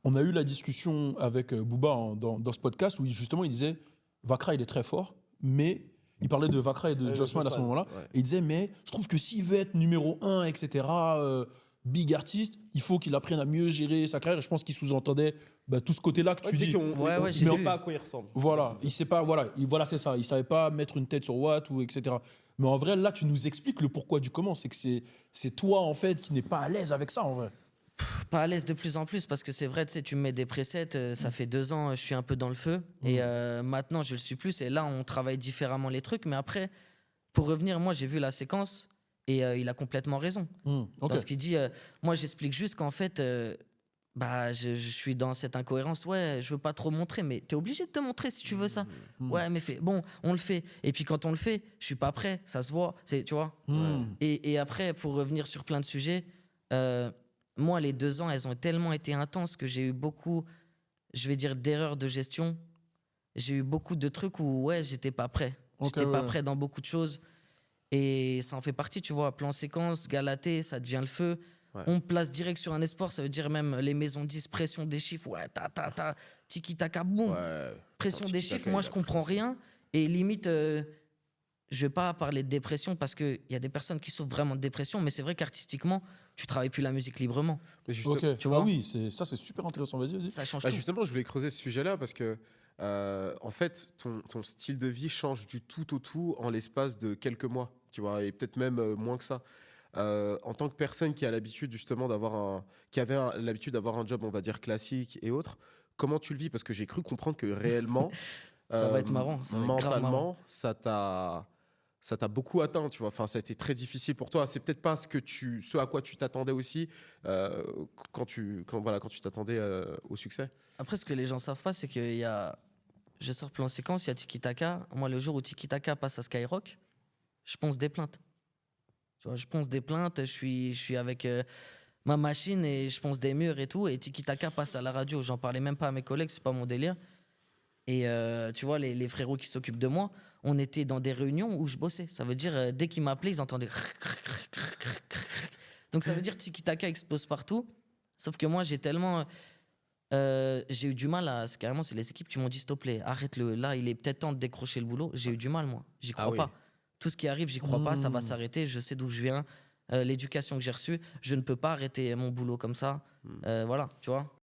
on a eu la discussion avec Booba dans ce podcast où justement il disait Vakra il est très fort, mais il parlait de Vakra et de Jossman à ce moment-là. Ouais. Et il disait mais je trouve que s'il veut être numéro 1, etc., big artiste, il faut qu'il apprenne à mieux gérer sa carrière. Et je pense qu'il sous-entendait tout ce côté-là que tu dis. On j'ai sait vu. pas à quoi il ressemble. Voilà, il sait pas, voilà, c'est ça. Il savait pas mettre une tête sur Watt ou etc. Mais en vrai, là, tu nous expliques le pourquoi du comment. C'est que c'est toi, en fait, qui n'es pas à l'aise avec ça, en vrai. Pas à l'aise de plus en plus parce que c'est vrai, tu sais, tu me mets des presets, ça fait 2 ans, je suis un peu dans le feu et maintenant je le suis plus et là on travaille différemment les trucs. Mais après, pour revenir, moi j'ai vu la séquence et il a complètement raison. Ok. Dans ce qu'il dit, moi j'explique juste qu'en fait, je suis dans cette incohérence. Ouais, je veux pas trop montrer, mais t'es obligé de te montrer si tu veux ça. Ouais, mais bon, on le fait. Et puis quand on le fait, je suis pas prêt, ça se voit, tu vois. Et après, pour revenir sur plein de sujets, moi, les 2 ans, elles ont tellement été intenses que j'ai eu beaucoup, je vais dire, d'erreurs de gestion. J'ai eu beaucoup de trucs où, ouais, j'étais pas prêt. J'étais pas prêt dans beaucoup de choses. Et ça en fait partie, tu vois. Plan séquence, Galatée, ça devient le feu. Ouais. On me place direct sur un espoir, ça veut dire même les maisons 10, pression des chiffres. Ouais, tiki-taka, boum. Ouais. Pression Attends, des tiki-taka, chiffres, moi, il je a comprends pris. rien. Et limite, je vais pas parler de dépression parce qu'il y a des personnes qui souffrent vraiment de dépression, mais c'est vrai qu'artistiquement, tu travailles plus la musique librement. Mais juste- Ok, tu vois. Ah oui, c'est super intéressant. Vas-y. Ça change Bah, tout. justement, je voulais creuser ce sujet-là parce que, en fait, ton style de vie change du tout au tout en l'espace de quelques mois, tu vois, et peut-être même moins que ça. En tant que personne qui a l'habitude justement l'habitude d'avoir un job, on va dire classique et autres, comment tu le vis? Parce que j'ai cru comprendre que réellement, Ça va être marrant, ça va être grave marrant. mentalement, ça t'a beaucoup atteint, tu vois. Enfin, ça a été très difficile pour toi. C'est peut-être pas ce à quoi tu t'attendais aussi quand tu t'attendais au succès. Après, ce que les gens savent pas, c'est qu'il y a. Je sors plan séquence, il y a Tiki Taka. Moi, le jour où Tiki Taka passe à Skyrock, je ponce des plaintes. Tu vois, je ponce des plaintes, je suis avec ma machine et je ponce des murs et tout. Et Tiki Taka passe à la radio. J'en parlais même pas à mes collègues, c'est pas mon délire. Et tu vois, les frérots qui s'occupent de moi, on était dans des réunions où je bossais. Ça veut dire, dès qu'ils m'appelaient, ils entendaient. Donc ça veut dire Tiki Taka explose partout. Sauf que moi, j'ai tellement. J'ai eu du mal à. Carrément, c'est les équipes qui m'ont dit stop, arrête-le. Là, il est peut-être temps de décrocher le boulot. J'ai eu du mal, moi. J'y crois oui. pas. Tout ce qui arrive, j'y crois pas. Ça va s'arrêter. Je sais d'où je viens. L'éducation que j'ai reçue, je ne peux pas arrêter mon boulot comme ça. Voilà, tu vois.